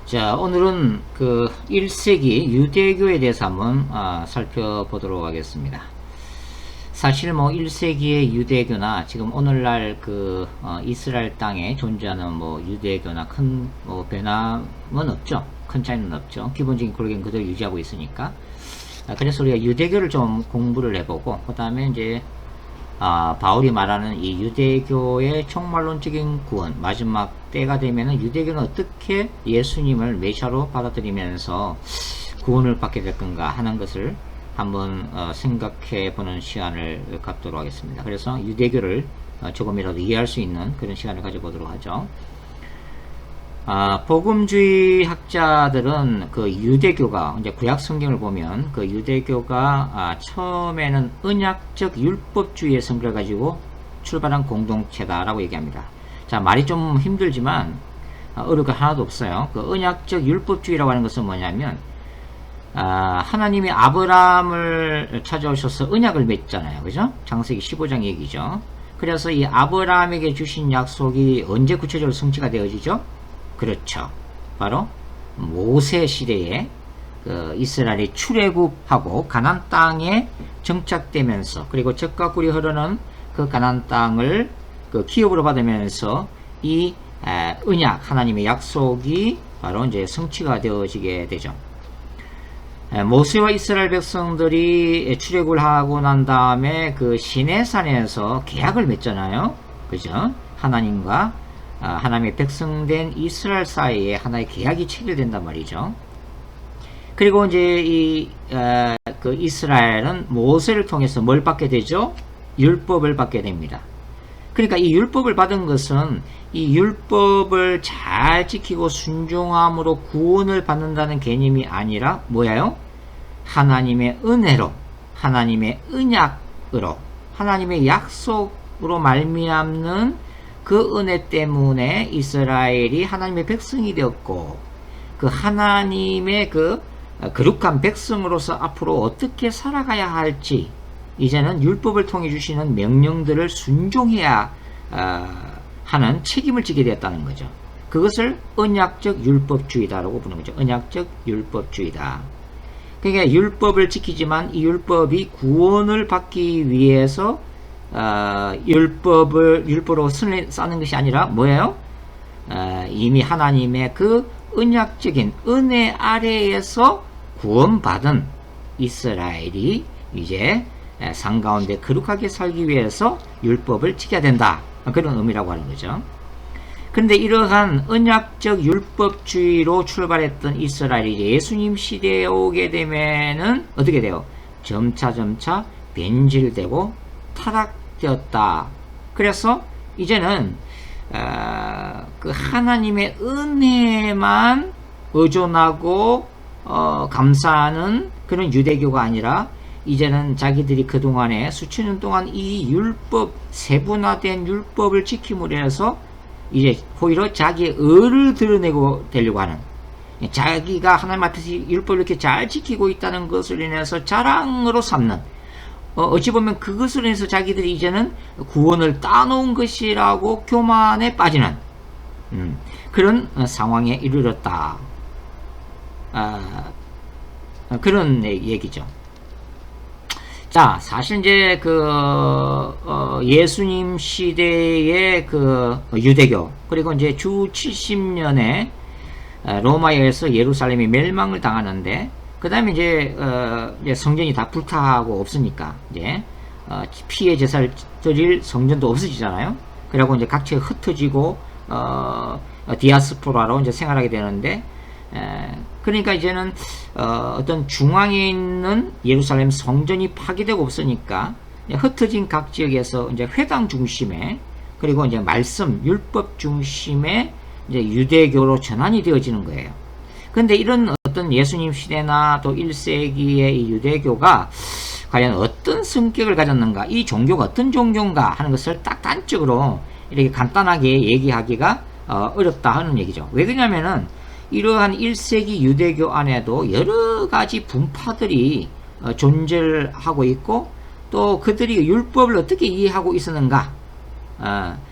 자, 오늘은 그 1세기 유대교에 대해서 한번 살펴보도록 하겠습니다. 사실 뭐 1세기의 유대교나 지금 오늘날 그 이스라엘 땅에 존재하는 뭐 유대교나 큰 뭐 변함은 없죠. 큰 차이는 없죠. 기본적인 고르기는 그대로 유지하고 있으니까. 그래서 우리가 유대교를 좀 공부를 해보고 그 다음에 이제 바울이 말하는 이 유대교의 총말론적인 구원, 마지막 때가 되면은 유대교는 어떻게 예수님을 메시아로 받아들이면서 구원을 받게 될 건가 하는 것을 한번 생각해 보는 시간을 갖도록 하겠습니다. 그래서 유대교를 조금이라도 이해할 수 있는 그런 시간을 가져보도록 하죠. 복음주의 학자들은 그 유대교가 이제 구약 성경을 보면 그 유대교가 처음에는 언약적 율법주의의 성격을 가지고 출발한 공동체다라고 얘기합니다. 자, 말이 좀 힘들지만 어려울 거 하나도 없어요. 그 언약적 율법주의라고 하는 것은 뭐냐면 하나님이 아브라함을 찾아오셔서 언약을 맺잖아요. 그죠? 창세기 15장 얘기죠. 그래서 이 아브라함에게 주신 약속이 언제 구체적으로 성취가 되어지죠? 그렇죠. 바로 모세 시대에 그 이스라엘이 출애굽하고 가나안 땅에 정착되면서 그리고 젖과 꿀이 흐르는 그 가나안 땅을 그 기업으로 받으면서 이 언약 하나님의 약속이 바로 이제 성취가 되어지게 되죠. 모세와 이스라엘 백성들이 출애굽을 하고 난 다음에 그 시내산에서 계약을 맺잖아요. 그죠? 하나님과 하나님의 백성된 이스라엘 사이에 하나의 계약이 체결된단 말이죠. 그리고 이제 그 이스라엘은 모세를 통해서 뭘 받게 되죠? 율법을 받게 됩니다. 그러니까 이 율법을 받은 것은 이 율법을 잘 지키고 순종함으로 구원을 받는다는 개념이 아니라 뭐예요? 하나님의 은혜로, 하나님의 언약으로, 하나님의 약속으로 말미암는 그 은혜 때문에 이스라엘이 하나님의 백성이 되었고 그 하나님의 그 거룩한 백성으로서 앞으로 어떻게 살아가야 할지 이제는 율법을 통해 주시는 명령들을 순종해야 하는 책임을 지게 되었다는 거죠. 그것을 언약적 율법주의다라고 부르는 거죠. 언약적 율법주의다. 그러니까 율법을 지키지만 이 율법이 구원을 받기 위해서 율법으로 선을 쌓는 것이 아니라 뭐예요? 이미 하나님의 그 언약적인 은혜 아래에서 구원받은 이스라엘이 이제 상 가운데 거룩하게 살기 위해서 율법을 지켜야 된다. 그런 의미라고 하는 거죠. 그런데 이러한 언약적 율법주의로 출발했던 이스라엘이 예수님 시대에 오게 되면은 어떻게 돼요? 점차 변질되고 타락되었다. 그래서 이제는 그 하나님의 은혜만 의존하고 감사하는 그런 유대교가 아니라 이제는 자기들이 그동안에 수천 년 동안 이 율법, 세분화된 율법을 지킴으로 해서 이제 오히려 자기의 의를 드러내고 되려고 하는, 자기가 하나님 앞에서 율법을 이렇게 잘 지키고 있다는 것을 인해서 자랑으로 삼는, 어찌 보면 그것으로 인해서 자기들이 이제는 구원을 따놓은 것이라고 교만에 빠지는 그런 상황에 이르렀다. 그런 얘기죠. 자, 사실 이제 예수님 시대의 그 유대교, 그리고 이제 주 70년에 로마에서 예루살렘이 멸망을 당하는데, 그 다음에 이제 성전이 다 불타고 없으니까, 이제, 피해 제사를 드릴 성전도 없어지잖아요. 그리고 이제 각처에 흩어지고, 디아스포라로 이제 생활하게 되는데, 그러니까 이제는 어떤 중앙에 있는 예루살렘 성전이 파괴되고 없으니까 흩어진 각 지역에서 이제 회당 중심에, 그리고 이제 말씀 율법 중심의 이제 유대교로 전환이 되어지는 거예요. 근데 이런 어떤 예수님 시대나 또 1세기의 이 유대교가 과연 어떤 성격을 가졌는가, 이 종교가 어떤 종교인가 하는 것을 딱 단적으로 이렇게 간단하게 얘기하기가 어렵다 하는 얘기죠. 왜 그러냐면은 이러한 1세기 유대교 안에도 여러 가지 분파들이 존재를 하고 있고, 또 그들이 율법을 어떻게 이해하고 있었는가,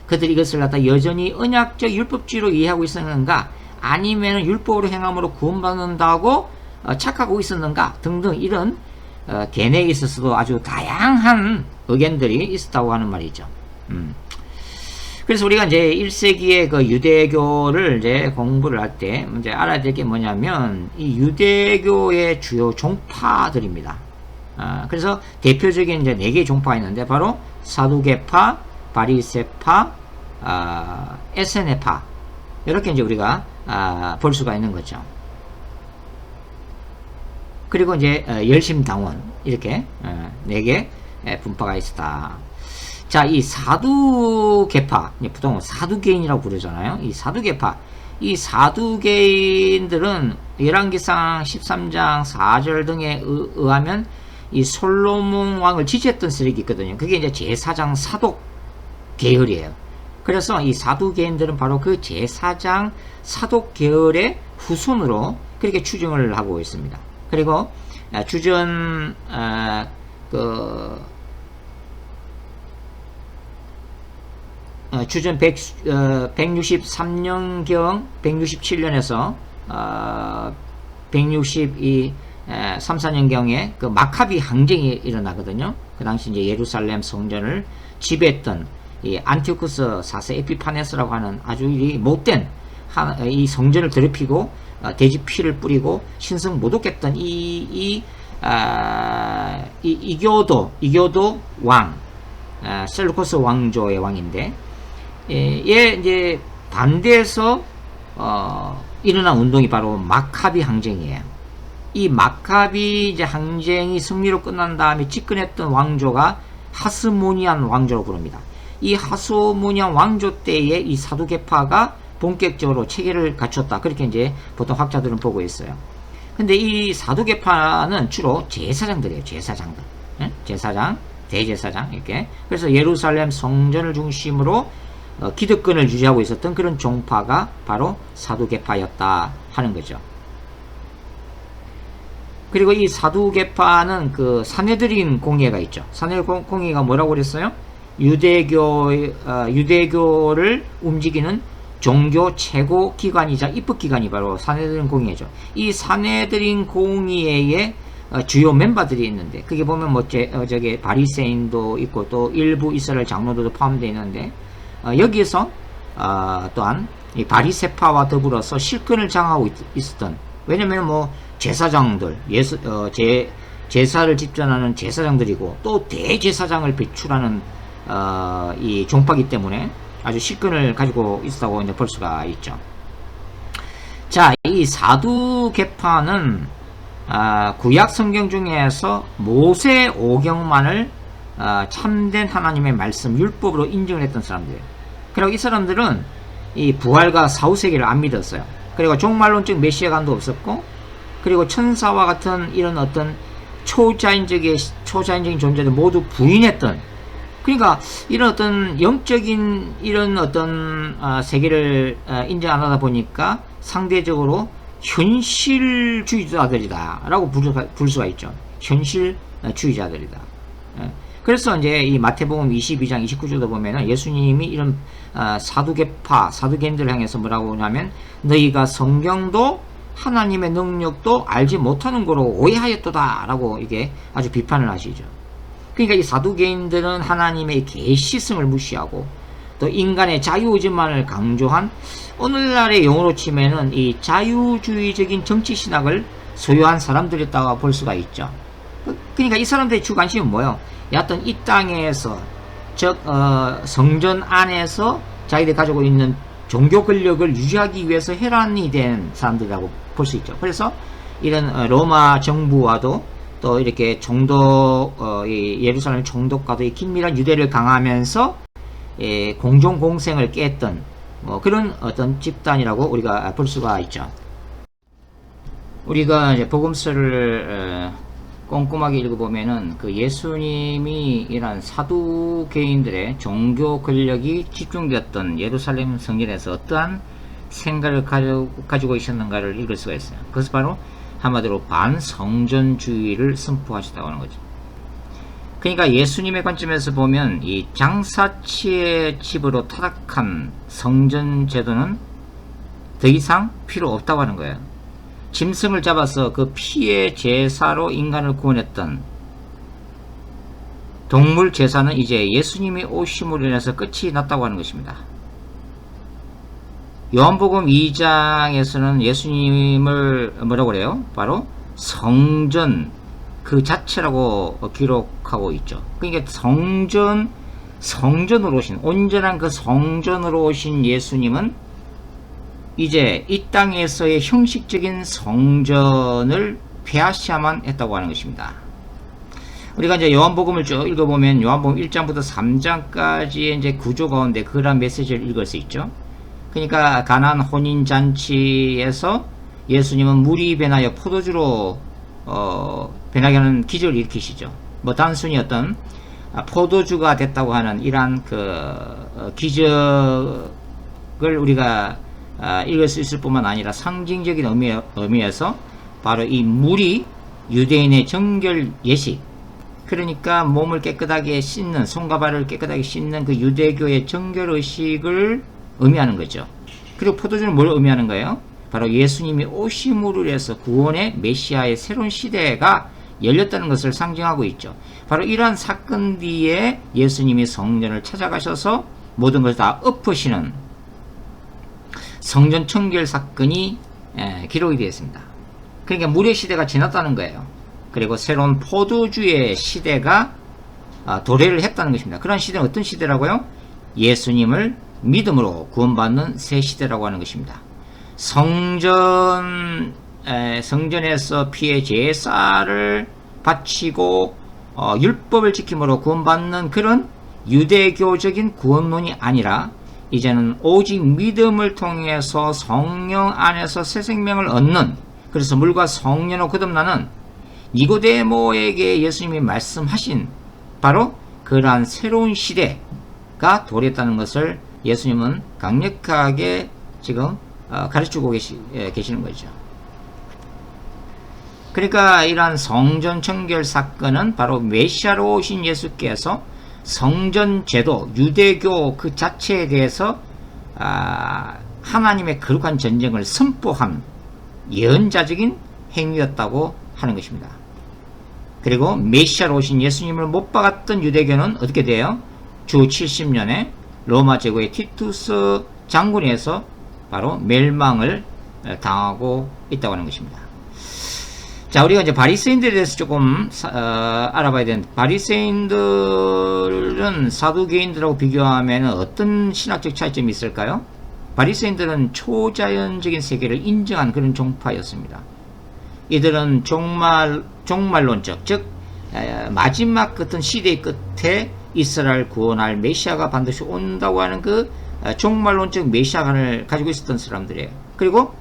그들이 이것을 갖다 여전히 언약적 율법주의로 이해하고 있었는가, 아니면 율법으로 행함으로 구원받는다고 착각하고 있었는가 등등 이런 견해에 있어서도 아주 다양한 의견들이 있었다고 하는 말이죠. 그래서 우리가 이제 1세기의 그 유대교를 이제 공부를 할 때 이제 알아야 될 게 뭐냐면 이 유대교의 주요 종파들입니다. 그래서 대표적인 이제 4개의 종파가 있는데 바로 사두개파, 바리새파, 에세네파 이렇게 이제 우리가 볼 수가 있는 거죠. 그리고 이제 열심당원 이렇게 4개 분파가 있었다. 자, 이 사두개파, 보통 사두개인이라고 부르잖아요. 이 사두개파, 이 사두개인들은 열왕기상 13장 4절 등에 의하면 이 솔로몬 왕을 지지했던 세력이 있거든요. 그게 이제 제사장 사독 계열이에요. 그래서 이 사두개인들은 바로 그 제사장 사독 계열의 후손으로 그렇게 추정을 하고 있습니다. 그리고 주전 주전 163년경 167년에서 162 3, 4년경에 그 마카비 항쟁이 일어나거든요. 그 당시 이제 예루살렘 성전을 지배했던 이 안티오쿠스 4세 에피파네스라고 하는 아주 이 못된 이 성전을 더럽히고 돼지 피를 뿌리고 신성 모독했던 이교도 왕, 셀루코스 왕조의 왕인데, 얘 이제 반대해서 일어난 운동이 바로 마카비 항쟁이에요. 이 마카비 이제 항쟁이 승리로 끝난 다음에 집권했던 왕조가 하스모니안 왕조로 부릅니다. 이 하스모니안 왕조 때에 이 사두개파가 본격적으로 체계를 갖췄다. 그렇게 이제 보통 학자들은 보고 있어요. 근데 이 사두개파는 주로 제사장들이에요. 제사장들. 제사장, 대제사장, 이렇게. 그래서 예루살렘 성전을 중심으로 기득권을 유지하고 있었던 그런 종파가 바로 사두개파였다 하는 거죠. 그리고 이 사두개파는 그 사네드린 공예가 있죠. 사네드린 공예가 뭐라고 그랬어요? 유대교를 움직이는 종교 최고 기관이자 입법기관이 바로 사네드린 공예죠. 이 사네드린 공예의 주요 멤버들이 있는데, 그게 보면 뭐 저기 바리새인도 있고 또 일부 이스라엘 장로들도 포함되어 있는데, 여기에서 또한 이 바리새파와 더불어서 실권을 장악하고 있었던, 왜냐면 뭐 제사장들, 제사를 집전하는 제사장들이고 또 대제사장을 배출하는 이 종파기 때문에 아주 실권을 가지고 있다고 이제 볼 수가 있죠. 자, 이 사두개파는 구약 성경 중에서 모세 오경만을 참된 하나님의 말씀 율법으로 인정을 했던 사람들이에요. 그리고 이 사람들은 이 부활과 사후세계를 안 믿었어요. 그리고 종말론적 메시아관도 없었고, 그리고 천사와 같은 이런 어떤 초자연적인 존재를 모두 부인했던, 그러니까 이런 어떤 영적인 이런 어떤 세계를 인정 안 하다 보니까 상대적으로 현실주의자들이다 라고 부를 수가 있죠. 현실주의자들이다. 그래서 이제 이 마태복음 22장 29절도 보면은 예수님이 이런 사두개인들을 향해서 뭐라고 하냐면, 너희가 성경도 하나님의 능력도 알지 못하는 거로 오해하였도다 라고 이게 아주 비판을 하시죠. 그러니까 이 사두개인들은 하나님의 계시성을 무시하고 또 인간의 자유의지만을 강조한, 오늘날의 용어로 치면은 이 자유주의적인 정치신학을 소유한 사람들이었다고 볼 수가 있죠. 그러니까 이 사람들의 주 관심은 뭐예요? 여하튼 이 땅에서, 즉 성전 안에서 자기들이 가지고 있는 종교 권력을 유지하기 위해서 혈안이 된 사람들이라고 볼 수 있죠. 그래서 이런 로마 정부와도 또 이렇게 예루살렘 총독과도 긴밀한 유대를 강하면서 공존 공생을 깼던 뭐 그런 어떤 집단이라고 우리가 볼 수가 있죠. 우리가 이제 복음서를 꼼꼼하게 읽어보면은 그 예수님이 이런 사두개인들의 종교 권력이 집중되었던 예루살렘 성전에서 어떠한 생각을 가지고 있었는가를 읽을 수가 있어요. 그것은 바로 한마디로 반성전주의를 선포하시다고 하는 거죠. 그러니까 예수님의 관점에서 보면 이 장사치의 집으로 타락한 성전 제도는 더 이상 필요 없다고 하는 거예요. 짐승을 잡아서 그 피의 제사로 인간을 구원했던 동물 제사는 이제 예수님이 오심으로 인해서 끝이 났다고 하는 것입니다. 요한복음 2장에서는 예수님을 뭐라고 그래요? 바로 성전 그 자체라고 기록하고 있죠. 그러니까 성전으로 오신, 온전한 그 성전으로 오신 예수님은 이제 이 땅에서의 형식적인 성전을 폐하셔야만 했다고 하는 것입니다. 우리가 이제 요한복음을 쭉 읽어보면 요한복음 1장부터 3장까지의 이제 구조 가운데 그런 메시지를 읽을 수 있죠. 그러니까 가나안 혼인잔치에서 예수님은 물이 변하여 포도주로 변하게 하는 기적을 일으키시죠. 뭐 단순히 어떤 포도주가 됐다고 하는 이러한 기적을 우리가 읽을 수 있을 뿐만 아니라 상징적인 의미에서 바로 이 물이 유대인의 정결 예식, 그러니까 몸을 깨끗하게 씻는, 손과 발을 깨끗하게 씻는 그 유대교의 정결 의식을 의미하는 거죠. 그리고 포도주는 뭘 의미하는 거예요? 바로 예수님이 오심으로 해서 구원의 메시아의 새로운 시대가 열렸다는 것을 상징하고 있죠. 바로 이러한 사건 뒤에 예수님이 성전을 찾아가셔서 모든 것을 다 엎으시는 성전 청결 사건이 기록이 되어 있습니다. 그러니까 물의 시대가 지났다는 거예요. 그리고 새로운 포도주의 시대가 도래를 했다는 것입니다. 그런 시대는 어떤 시대라고요? 예수님을 믿음으로 구원받는 새 시대라고 하는 것입니다. 성전에서 피의 제사를 바치고 율법을 지킴으로 구원받는 그런 유대교적인 구원론이 아니라 이제는 오직 믿음을 통해서 성령 안에서 새 생명을 얻는, 그래서 물과 성령으로 거듭나는 니고데모에게 예수님이 말씀하신 바로 그러한 새로운 시대가 도래했다는 것을 예수님은 강력하게 지금 가르치고 계시는 거죠. 그러니까 이러한 성전 청결 사건은 바로 메시아로 오신 예수께서 성전 제도, 유대교 그 자체에 대해서 하나님의 거룩한 전쟁을 선포한 예언자적인 행위였다고 하는 것입니다. 그리고 메시아로 오신 예수님을 못 박았던 유대교는 어떻게 돼요? 주 70년에 로마 제국의 티투스 장군에 의해서 바로 멸망을 당하고 있다고 하는 것입니다. 자, 우리가 이제 바리새인들에 대해서 조금 알아봐야 되는데, 바리새인들은 사두개인들하고 비교하면 어떤 신학적 차이점이 있을까요? 바리새인들은 초자연적인 세계를 인정한 그런 종파였습니다. 이들은 종말론적, 즉 마지막 어떤 시대의 끝에 이스라엘 구원할 메시아가 반드시 온다고 하는 그 종말론적 메시아관을 가지고 있었던 사람들이에요. 그리고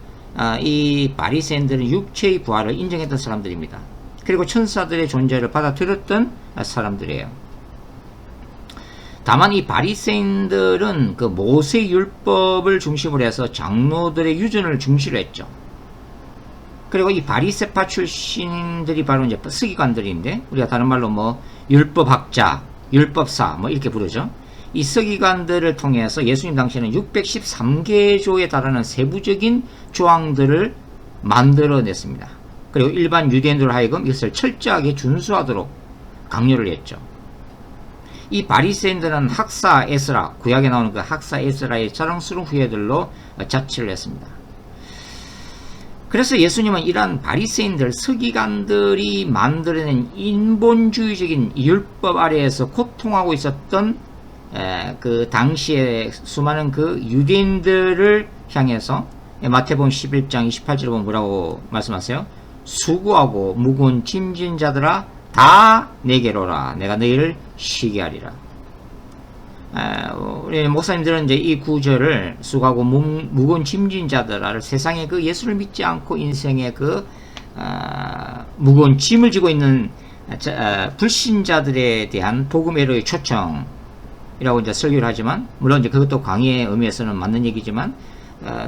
이 바리새인들은 육체의 부활을 인정했던 사람들입니다. 그리고 천사들의 존재를 받아들였던 사람들이에요. 다만 이 바리새인들은 그 모세 율법을 중심으로 해서 장로들의 유전을 중시로 했죠. 그리고 이 바리새파 출신들이 바로 이제 서기관들인데, 우리가 다른 말로 뭐 율법학자, 율법사 뭐 이렇게 부르죠. 이 서기관들을 통해서 예수님 당시에는 613개조에 달하는 세부적인 조항들을 만들어냈습니다. 그리고 일반 유대인들로 하여금 이것을 철저하게 준수하도록 강요를 했죠. 이 바리새인들은 학사 에스라, 구약에 나오는 그 학사 에스라의 자랑스러운 후예들로 자취를 했습니다. 그래서 예수님은 이러한 바리새인들, 서기관들이 만들어낸 인본주의적인 율법 아래에서 고통하고 있었던 그 당시에 수많은 그 유대인들을 향해서 마태복음 11장 28절에 보면 뭐라고 말씀하세요? 수고하고 무거운 짐진 자들아 다 내게로 오라, 내가 너희를 쉬게 하리라. 우리 목사님들은 이제 이 구절을 수고하고 무거운 짐진 자들아를 세상에 그 예수를 믿지 않고 인생의 그 무거운 짐을 지고 있는 불신자들에 대한 복음의 초청이라고 이제 설교를 하지만, 물론 이제 그것도 강의의 의미에서는 맞는 얘기지만,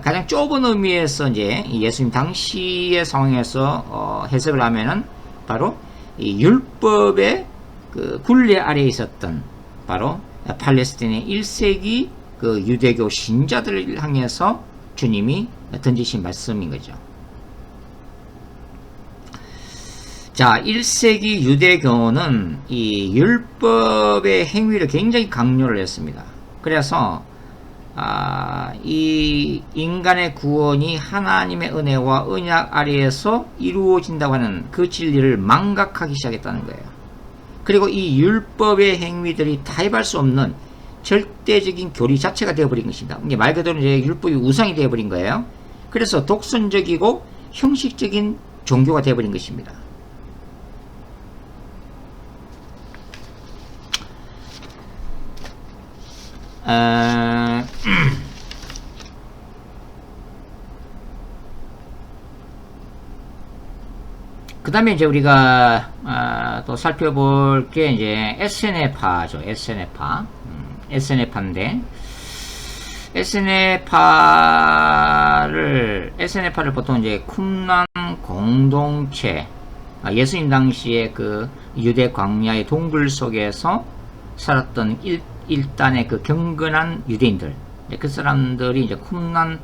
가장 좁은 의미에서 이제 예수님 당시의 상황에서 해석을 하면은 바로 이 율법의 그 굴레 아래에 있었던 바로 팔레스타인의 1세기 그 유대교 신자들을 향해서 주님이 던지신 말씀인 거죠. 자, 1세기 유대교는 이 율법의 행위를 굉장히 강요를 했습니다. 그래서 이 인간의 구원이 하나님의 은혜와 언약 아래에서 이루어진다고 하는 그 진리를 망각하기 시작했다는 거예요. 그리고 이 율법의 행위들이 타협할 수 없는 절대적인 교리 자체가 되어버린 것입니다. 이게 말 그대로 이제 율법이 우상이 되어버린 거예요. 그래서 독선적이고 형식적인 종교가 되어버린 것입니다. 그 다음에 이제 우리가 또 살펴볼 게 이제 SNF파죠. SNF파. SNF파인데 SNF파를 보통 이제 쿰란 공동체, 예수님 당시에 그 유대 광야의 동굴 속에서 살았던 일단의 그 경건한 유대인들, 그 사람들이 이제 쿰란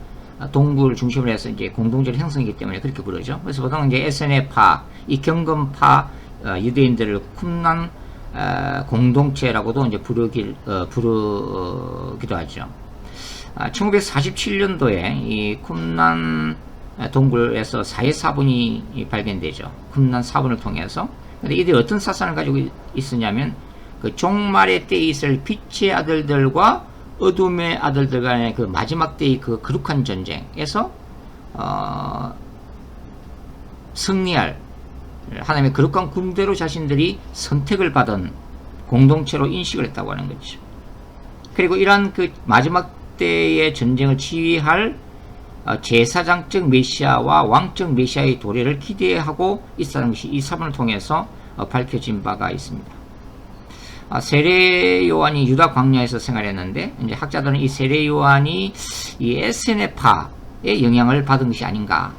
동굴 중심으로 해서 이제 공동체를 형성했기 때문에 그렇게 부르죠. 그래서 보통 이제 SNF파, 이 경건파 유대인들을 쿰란 공동체라고도 이제 부르기도 하죠. 1947년도에 이 쿰란 동굴에서 사해사본이 발견되죠. 쿰란 사본을 통해서. 근데 이들이 어떤 사상을 가지고 있었냐면, 그 종말의 때에 있을 빛의 아들들과 어둠의 아들들 간의 그 마지막 때의 그 거룩한 전쟁에서 승리할 하나님의 거룩한 군대로 자신들이 선택을 받은 공동체로 인식을 했다고 하는 거죠. 그리고 이러한 그 마지막 때의 전쟁을 지휘할 제사장적 메시아와 왕적 메시아의 도래를 기대하고 있다는 것이 이 사본을 통해서 밝혀진 바가 있습니다. 세례 요한이 유다 광야에서 생활했는데, 이제 학자들은 이 세례 요한이 이 SNF파의 영향을 받은 것이 아닌가,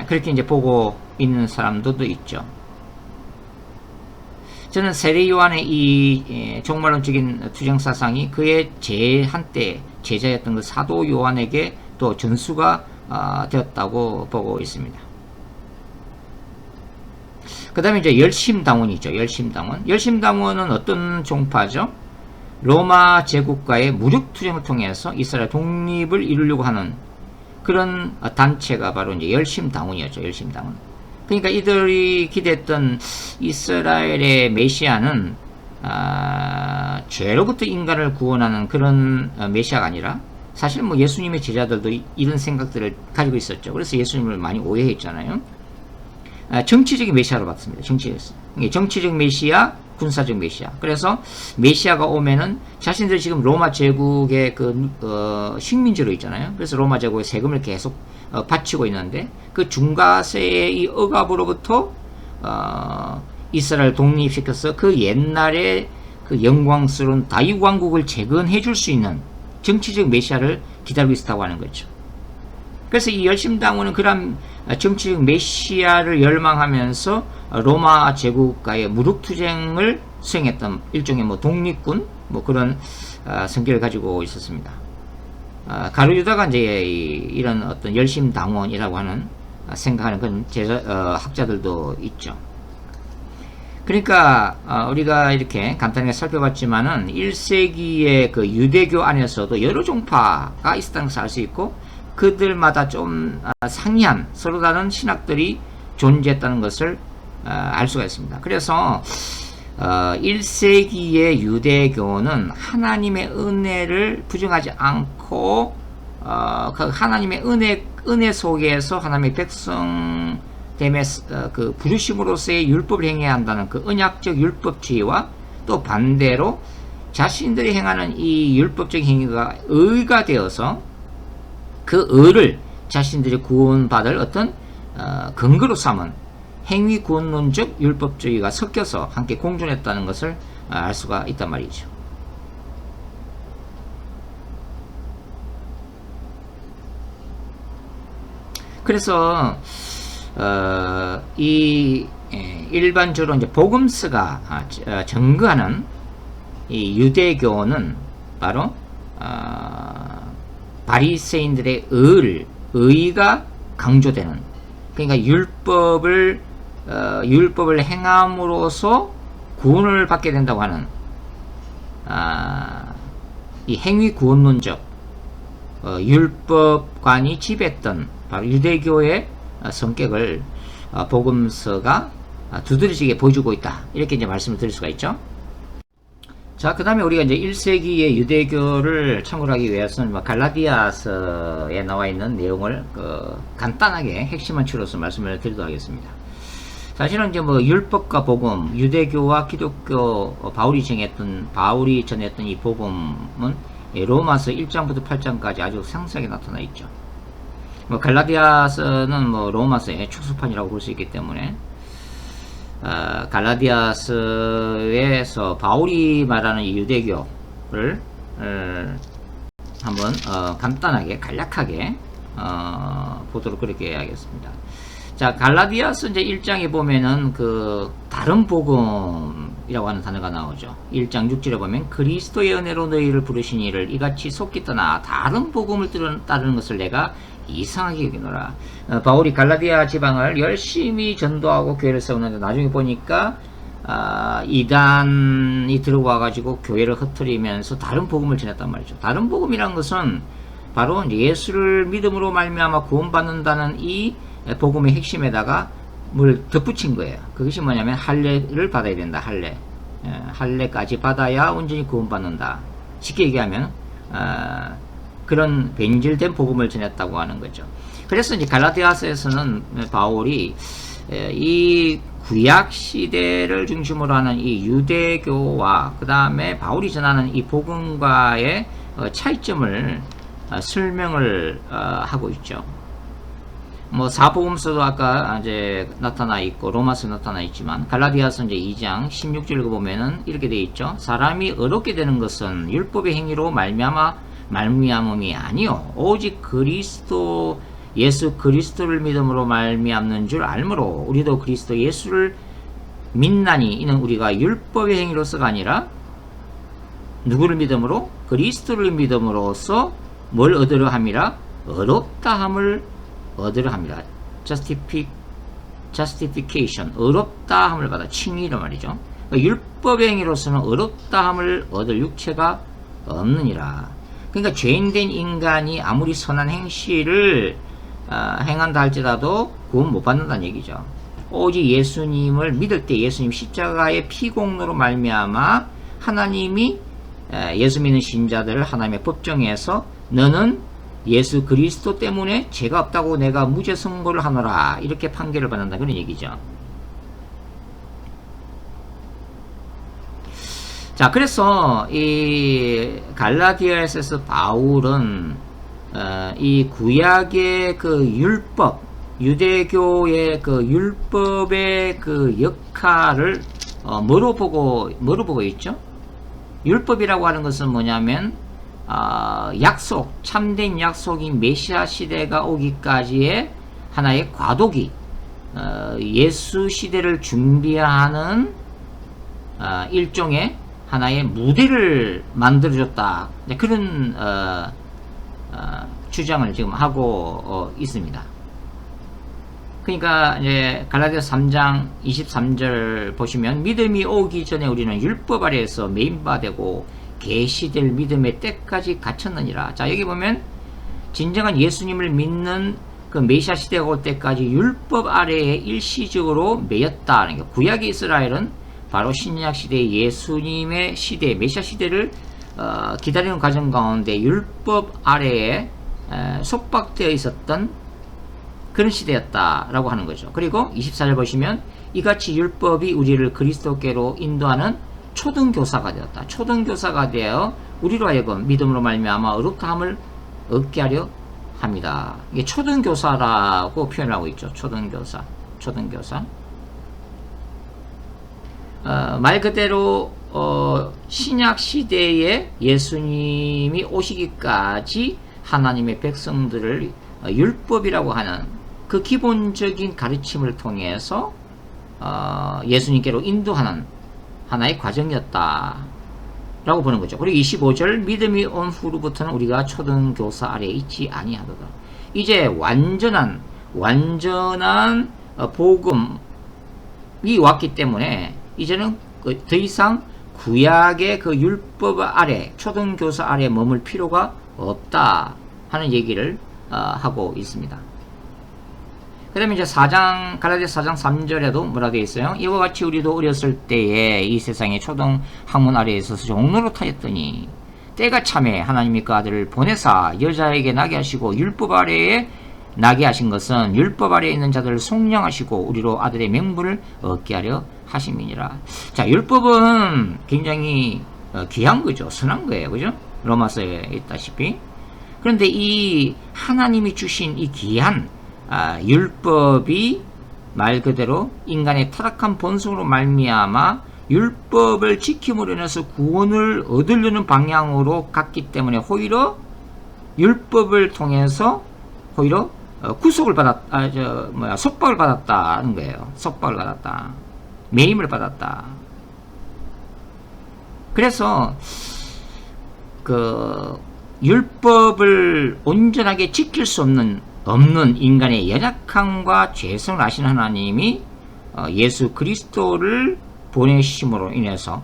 그렇게 이제 보고 있는 사람들도 있죠. 저는 세례 요한의 이 종말론적인 투쟁 사상이 그의 한때 제자였던 그 사도 요한에게 또 전수가 되었다고 보고 있습니다. 그 다음에 이제 열심당원이죠. 열심당원은 어떤 종파죠? 로마 제국과의 무력투쟁을 통해서 이스라엘 독립을 이루려고 하는 그런 단체가 바로 이제 열심당원이었죠. 열심당원. 그러니까 이들이 기대했던 이스라엘의 메시아는 죄로부터 인간을 구원하는 그런 메시아가 아니라, 사실 뭐 예수님의 제자들도 이런 생각들을 가지고 있었죠. 그래서 예수님을 많이 오해했잖아요. 정치적인 메시아로 봤습니다. 정치적 메시아, 군사적 메시아. 그래서 메시아가 오면은 자신들이 지금 로마 제국의 식민지로 있잖아요. 그래서 로마 제국의 세금을 계속 바치고 있는데, 그 중과세의 이 억압으로부터 이스라엘 독립시켜서 그 옛날에 그 영광스러운 다윗 왕국을 재건해 줄 수 있는 정치적 메시아를 기다리고 있었다고 하는 거죠. 그래서 이 열심당원은 그런 정치적 메시아를 열망하면서 로마 제국과의 무력투쟁을 수행했던 일종의 뭐 독립군, 뭐 그런 성격을 가지고 있었습니다. 가룟 유다가 이제 이런 어떤 열심당원이라고 하는 생각하는 그런 학자들도 있죠. 그러니까 우리가 이렇게 간단하게 살펴봤지만은 1세기의 그 유대교 안에서도 여러 종파가 있었다는 것을 알 수 있고, 그들마다 좀 상이한 서로 다른 신학들이 존재했다는 것을 알 수가 있습니다. 그래서 1세기의 유대교는 하나님의 은혜를 부정하지 않고 그 하나님의 은혜 속에서 하나님의 백성됨의 그 부르심으로서의 율법을 행해야 한다는 그 언약적 율법주의와, 또 반대로 자신들이 행하는 이 율법적 행위가 의가 되어서 그 의를 자신들이 구원받을 어떤 근거로 삼은 행위 구원론적 율법주의가 섞여서 함께 공존했다는 것을 알 수가 있단 말이죠. 그래서 이 일반적으로 이제 복음서가 증거하는 이 유대교는 바로 바리새인들의 의가 강조되는, 그러니까 율법을 행함으로써 구원을 받게 된다고 하는 이 행위 구원론적 율법관이 지배했던 바로 유대교의 성격을 복음서가 두드러지게 보여주고 있다, 이렇게 이제 말씀을 드릴 수가 있죠. 자, 그 다음에 우리가 이제 1세기의 유대교를 참고하기 위해서는 갈라디아서에 나와 있는 내용을 간단하게 핵심만 추려서 말씀을 드리도록 하겠습니다. 사실은 이제 율법과 복음, 유대교와 기독교, 바울이 전했던 이 복음은 로마서 1장부터 8장까지 아주 상세하게 나타나 있죠. 갈라디아서는 로마서의 축소판이라고 볼 수 있기 때문에 갈라디아서에서 바울이 말하는 이 유대교를 한번 간단하게 간략하게 보도록 그렇게 해야겠습니다. 자, 갈라디아서 이제 1장에 보면은 다른 복음이라고 하는 단어가 나오죠. 1장 6절에 보면 그리스도의 은혜로 너희를 부르신 이를 이같이 속기 떠나 다른 복음을 따르는 것을 내가 이상하게 여기노라. 바울이 갈라디아 지방을 열심히 전도하고 교회를 세우는데 나중에 보니까 이단이 들어와 가지고 교회를 흩트리면서 다른 복음을 전했단 말이죠. 다른 복음이란 것은 바로 예수를 믿음으로 말미암아 구원받는다는 이 복음의 핵심에다가 뭘 덧붙인 거예요. 그것이 뭐냐면 할례를 받아야 된다. 할례까지 받아야 온전히 구원받는다. 쉽게 얘기하면 그런 변질된 복음을 전했다고 하는 거죠. 그래서 이제 갈라디아서에서는 바울이 이 구약 시대를 중심으로 하는 이 유대교와 그 다음에 바울이 전하는 이 복음과의 차이점을 설명을 하고 있죠. 사복음서도 아까 이제 나타나 있고 로마서 나타나 있지만 갈라디아서 이제 2장 16절 보면은 이렇게 되어 있죠. 사람이 의롭게 되는 것은 율법의 행위로 말미암음이 아니요 오직 예수 그리스도를 믿음으로 말미암는 줄 알므로 우리도 그리스도 예수를 믿나니 이는 우리가 율법의 행위로서가 아니라 누구를 믿음으로? 그리스도를 믿음으로써 뭘 얻으려 함이라? 의롭다함을 얻으려 합니다. justification, 의롭다함을 받아 칭의란 말이죠. 율법의 행위로서는 의롭다함을 얻을 육체가 없느니라. 그러니까 죄인된 인간이 아무리 선한 행실을 행한다 할지라도 구원 못 받는다는 얘기죠. 오직 예수님을 믿을 때 예수님 십자가의 피공로로 말미암아 하나님이 예수 믿는 신자들을 하나님의 법정에서 너는 예수 그리스도 때문에 죄가 없다고 내가 무죄 선고를 하노라 이렇게 판결을 받는다 그런 얘기죠. 자, 그래서 이 갈라디아에서 바울은 이 구약의 율법, 유대교의 율법의 역할을 뭐로 보고 있죠? 율법이라고 하는 것은 뭐냐면 약속, 참된 약속인 메시아 시대가 오기까지의 하나의 과도기, 예수 시대를 준비하는 일종의 하나의 무대를 만들어줬다. 그런 주장을 지금 하고 있습니다. 그러니까 이제 갈라디아서 3장 23절 보시면 믿음이 오기 전에 우리는 율법 아래에서 매인바 되고 계시될 믿음의 때까지 갇혔느니라. 자, 여기 보면 진정한 예수님을 믿는 그 메시아 시대가 올 때까지 율법 아래에 일시적으로 매였다는 게, 구약의 이스라엘은 바로 신약 시대의 예수님의 시대, 메시아 시대를 기다리는 과정 가운데 율법 아래에 속박되어 있었던 그런 시대였다라고 하는 거죠. 그리고 24절 보시면 이같이 율법이 우리를 그리스도께로 인도하는 초등교사가 되었다. 초등교사가 되어 우리로 하여금 믿음으로 말미암아 의롭다함을 얻게 하려 합니다. 이게 초등교사라고 표현하고 있죠. 초등교사. 말 그대로 신약 시대에 예수님이 오시기까지 하나님의 백성들을 율법이라고 하는 그 기본적인 가르침을 통해서 예수님께로 인도하는 하나의 과정이었다. 라고 보는 거죠. 그리고 25절 믿음이 온 후로부터는 우리가 초등교사 아래에 있지 아니하도다. 이제 완전한 복음이 왔기 때문에 이제는 더 이상 구약의 그 율법 아래 초등교사 아래에 머물 필요가 없다 하는 얘기를 하고 있습니다. 그 다음에 이제 갈라디아 4장 3절에도 뭐라 되어 있어요? 이와 같이 우리도 어렸을 때에 이 세상의 초등 학문 아래에 있어서 종노릇하였더니 때가 참에 하나님이 그 아들을 보내사 여자에게 나게 하시고 율법 아래에 나게 하신 것은 율법 아래에 있는 자들을 속량하시고 우리로 아들의 명분을 얻게 하려 하심이니라. 자, 율법은 굉장히 귀한 거죠. 선한 거예요. 그죠? 로마서에 있다시피. 그런데 이 하나님이 주신 이 귀한 율법이 말 그대로 인간의 타락한 본성으로 말미암아 율법을 지킴으로 인해서 구원을 얻으려는 방향으로 갔기 때문에 오히려 율법을 통해서 오히려 구속을 속박을 받았다는 거예요. 속박을 받았다. 매임을 받았다. 그래서 그 율법을 온전하게 지킬 수 없는 인간의 연약함과 죄성을 아시는 하나님이 예수 그리스도를 보내심으로 인해서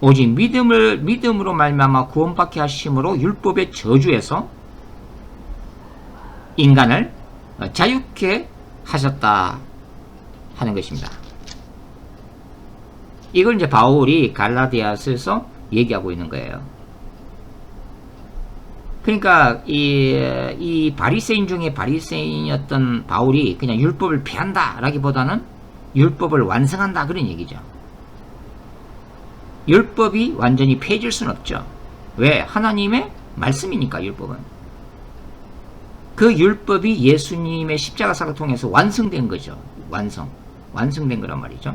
오직 믿음으로 말미암아 구원받게 하심으로 율법의 저주에서 인간을 자유케 하셨다 하는 것입니다. 이걸 이제 바울이 갈라디아서에서 얘기하고 있는 거예요. 그러니까 이 바리새인 중에 바리새인이었던 바울이 그냥 율법을 폐한다 라기보다는 율법을 완성한다 그런 얘기죠. 율법이 완전히 폐해질 수는 없죠. 왜? 하나님의 말씀이니까. 율법은 그 율법이 예수님의 십자가 사건을 통해서 완성된 거죠. 완성된 거란 말이죠.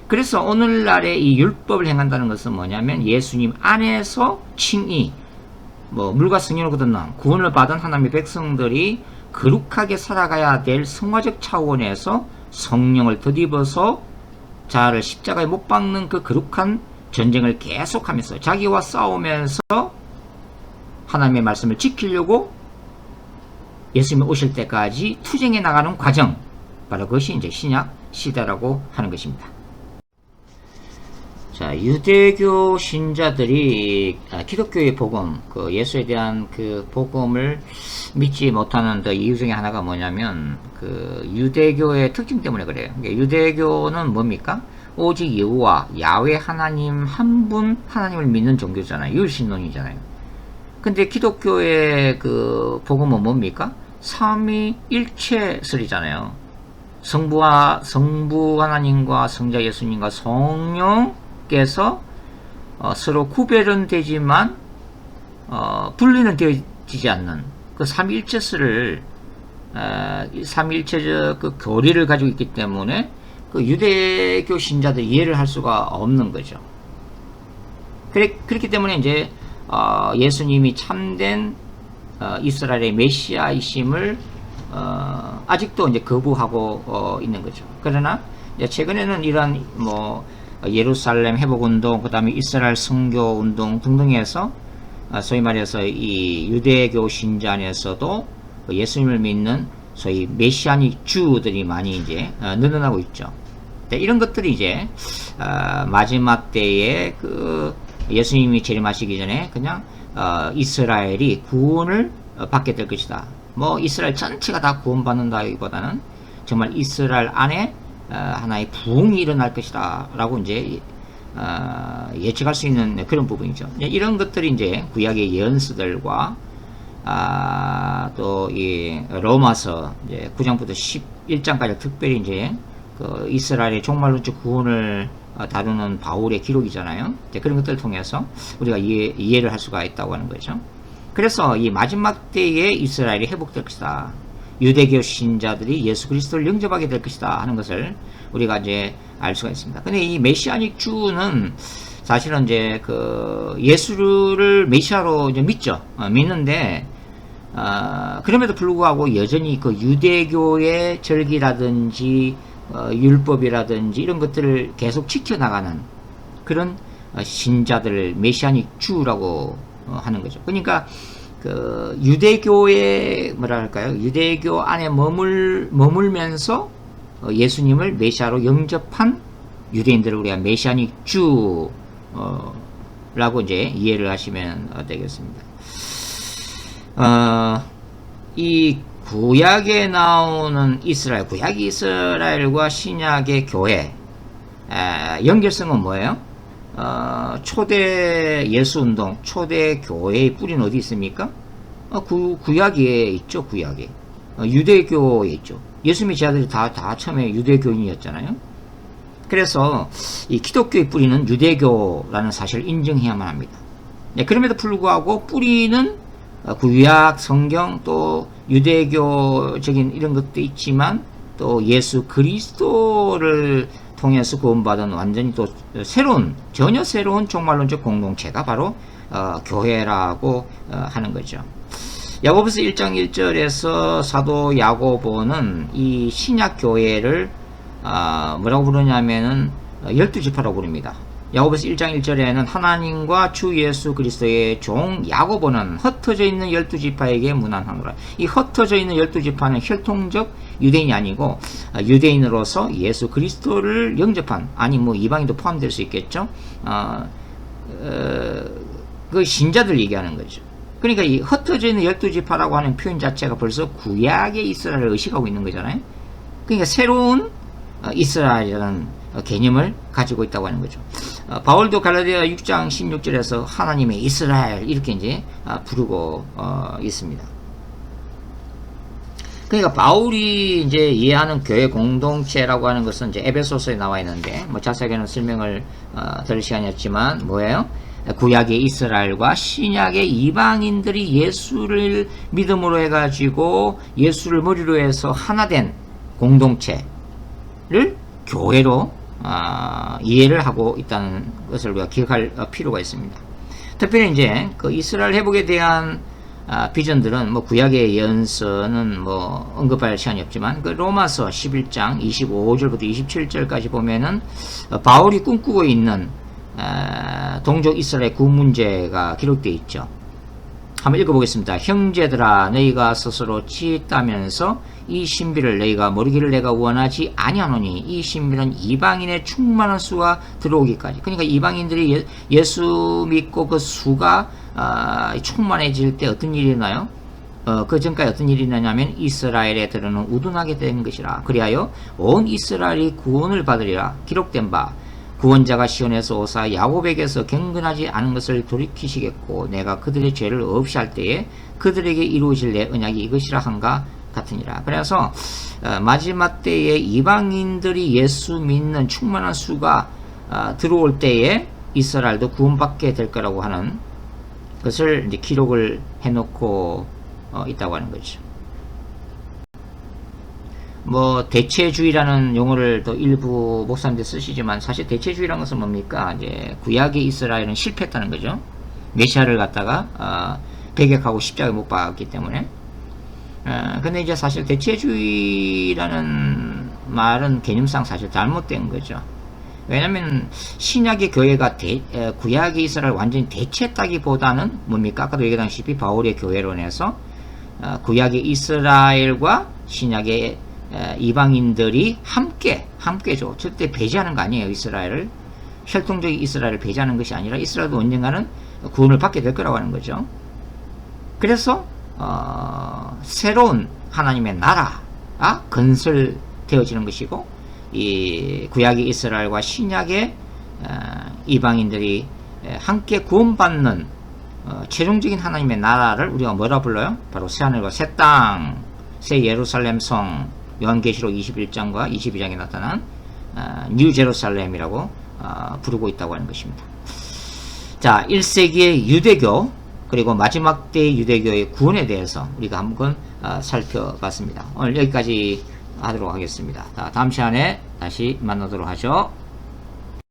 그래서 오늘날의 이 율법을 행한다는 것은 뭐냐면 예수님 안에서 칭의, 물과 성령으로 거듭난 구원을 받은 하나님의 백성들이 거룩하게 살아가야 될 성화적 차원에서 성령을 덧입어서 자아를 십자가에 못 박는 그 거룩한 전쟁을 계속하면서 자기와 싸우면서 하나님의 말씀을 지키려고 예수님이 오실 때까지 투쟁해 나가는 과정, 바로 그것이 이제 신약 시대라고 하는 것입니다. 자, 유대교 신자들이 기독교의 복음, 그 예수에 대한 그 복음을 믿지 못하는 더 이유 중에 하나가 뭐냐면 그 유대교의 특징 때문에 그래요. 그러니까 유대교는 뭡니까? 오직 여호와 야훼 하나님 한 분 하나님을 믿는 종교잖아요. 유일신론이잖아요. 근데 기독교의 그 복음은 뭡니까? 삼위일체설이잖아요. 성부 하나님과 성자 예수님과 성령께서 서로 구별은 되지만 분리는 되어지지 않는 그 삼위일체설을 삼위일체적 그 교리를 가지고 있기 때문에 그 유대교 신자들 이해를 할 수가 없는 거죠. 그렇기 때문에 이제 예수님이 참된 이스라엘의 메시아이심을 아직도 이제 거부하고 있는 거죠. 그러나 이제 최근에는 이런 예루살렘 회복운동, 그 다음에 이스라엘 선교운동 등등에서 소위 말해서 이 유대교 신자 안에서도 예수님을 믿는 소위 메시아닉 주들이 많이 이제 늘어나고 있죠. 이런 것들이 이제 마지막 때에 그 예수님이 재림하시기 전에 그냥 이스라엘이 구원을 받게 될 것이다. 이스라엘 전체가 다 구원받는다기보다는 정말 이스라엘 안에 하나의 부흥이 일어날 것이다 라고 이제 예측할 수 있는 그런 부분이죠. 이런 것들이 이제 구약의 예언서들과 또 이 로마서 이제 9장부터 11장까지 특별히 이제 그 이스라엘의 종말론적 구원을 다루는 바울의 기록이잖아요. 그런 것들을 통해서 우리가 이해를 할 수가 있다고 하는 거죠. 그래서 이 마지막 때에 이스라엘이 회복될 것이다. 유대교 신자들이 예수 그리스도를 영접하게 될 것이다 하는 것을 우리가 이제 알 수가 있습니다. 근데 이 메시아닉 주는 사실은 이제 그 예수를 메시아로 이제 믿죠. 믿는데 그럼에도 불구하고 여전히 그 유대교의 절기라든지 율법이라든지 이런 것들을 계속 지켜나가는 그런 신자들을 메시아닉 주라고 하는 거죠. 그러니까 그 유대교의 뭐랄까요? 유대교 안에 머물면서 예수님을 메시아로 영접한 유대인들을 우리가 메시아닉 주 라고 이제 이해를 하시면 되겠습니다. 이 구약에 나오는 이스라엘, 구약 이스라엘과 신약의 교회 연결성은 뭐예요? 초대 예수운동, 초대 교회의 뿌리는 어디 있습니까? 구약에 있죠, 구약에. 유대교에 있죠. 예수님의 제자들이 다 처음에 유대교인이었잖아요. 그래서 이 기독교의 뿌리는 유대교라는 사실을 인정해야만 합니다. 네, 그럼에도 불구하고 뿌리는 구약, 성경, 또 유대교적인 이런 것도 있지만 또 예수 그리스도를 통해서 구원받은 완전히 또 전혀 새로운 종말론적 공동체가 바로 교회라고 하는 거죠. 야고보서 1장 1절에서 사도 야고보는 이 신약 교회를 뭐라고 부르냐면은 12지파라고 부릅니다. 야고보서 1장 1절에는 하나님과 주 예수 그리스도의 종 야고보는 흩어져 있는 12지파에게 문안하노라. 이 흩어져 있는 12지파는 혈통적 유대인이 아니고 유대인으로서 예수 그리스도를 영접한, 아니 뭐 이방인도 포함될 수 있겠죠. 그 신자들 얘기하는 거죠. 그러니까 이 흩어져 있는 12지파라고 하는 표현 자체가 벌써 구약의 이스라엘을 의식하고 있는 거잖아요. 그러니까 새로운 이스라엘이라는 개념을 가지고 있다고 하는 거죠. 바울도 갈라디아 6장 16절에서 하나님의 이스라엘 이렇게 이제 부르고 있습니다. 그러니까 바울이 이제 이해하는 교회 공동체라고 하는 것은 이제 에베소서에 나와 있는데 뭐 자세하게는 설명을 들을 시간이 없지만 뭐예요? 구약의 이스라엘과 신약의 이방인들이 예수를 믿음으로 해가지고 예수를 머리로 해서 하나 된 공동체를 교회로 이해를 하고 있다는 것을 우리가 기억할 필요가 있습니다. 특별히 이제 그 이스라엘 회복에 대한 비전들은 뭐 구약의 예언서는 뭐 언급할 시간이 없지만 그 로마서 11장 25절부터 27절까지 보면은 바울이 꿈꾸고 있는 동족 이스라엘 구원 문제가 기록되어 있죠. 한번 읽어보겠습니다. 형제들아 너희가 스스로 지혜있다면서 이 신비를 너희가 모르기를 내가 원하지 아니하노니 이 신비는 이방인의 충만한 수가 들어오기까지. 그러니까 이방인들이 예수 믿고 그 수가 충만해질 때 어떤 일이 일어나요? 그 전까지 어떤 일이 일어나냐면 이스라엘에 들어는 우둔하게 된 것이라. 그리하여 온 이스라엘이 구원을 받으리라. 기록된 바 구원자가 시온에서 오사 야곱에게서 경건하지 않은 것을 돌이키시겠고 내가 그들의 죄를 없이 할 때에 그들에게 이루어질 내 언약이 이것이라 한가 같으니라. 그래서 마지막 때에 이방인들이 예수 믿는 충만한 수가 들어올 때에 이스라엘도 구원받게 될 거라고 하는 것을 이제 기록을 해놓고 있다고 하는 거죠. 뭐 대체주의라는 용어를 또 일부 목사님들 쓰시지만 사실 대체주의라는 것은 뭡니까? 이제 구약의 이스라엘은 실패했다는 거죠. 메시아를 갖다가 배격하고 십자가에 못 박았기 때문에. 근데 이제 사실 대체주의라는 말은 개념상 사실 잘못된 거죠. 왜냐면 신약의 교회가 구약의 이스라엘을 완전히 대체했다기보다는 뭡니까? 아까도 얘기했다시피 바울의 교회론에서 구약의 이스라엘과 신약의 이방인들이 함께죠. 절대 배제하는 거 아니에요. 이스라엘을 혈통적인 이스라엘을 배제하는 것이 아니라 이스라엘도 언젠가는 구원을 받게 될 거라고 하는 거죠. 그래서 새로운 하나님의 나라가 건설되어지는 것이고 이 구약의 이스라엘과 신약의 이방인들이 함께 구원받는 최종적인 하나님의 나라를 우리가 뭐라 불러요? 바로 새하늘과 새 땅, 새 예루살렘 성, 요한계시록 21장과 22장에 나타난 뉴 제루살렘이라고 부르고 있다고 하는 것입니다. 자, 1세기의 유대교 그리고 마지막 때의 유대교의 구원에 대해서 우리가 한번 살펴봤습니다. 오늘 여기까지 하도록 하겠습니다. 다음 시간에 다시 만나도록 하죠.